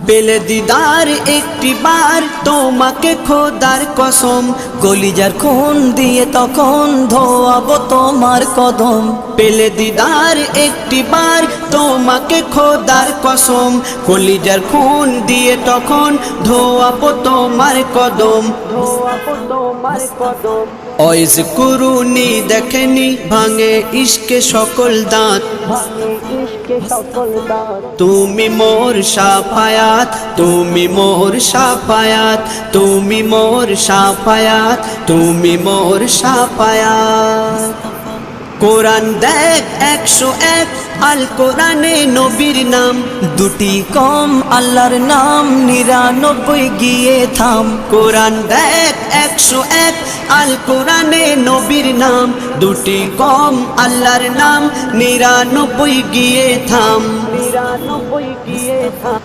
পেলে দিদার একটি বার তোমাকে খোদার কসম, কলিজার খুন দিয়ে তখন ধোয়াবো তোমার কদম। পেলে দিদার একটি বার তোমাকে খোদার কসম, কলিজার খুন দিয়ে তখন ধোয়াবো তোমার কদম, ধোয়াবো তোমার কদম। ওয়াইজ কুরুনি দেখেনি ভাঙে ইশকে সকল দাঁত, তুমি মোর শাফায়াত, তুমি মোর শাফায়াত, তুমি মোর শাফায়াত, তুমি মোর শাফায়াত। কোরআন দেখ 101 আল কোরআনে নবীর নাম, দুটি কম আল্লাহর নাম 99 গিয়ে থাম। কোরআন দেখ 101 আল কোরআনে নবীর নাম, দুটি কম আল্লাহর নাম 99 গিয়ে থাম, 99 গিয়ে থাম।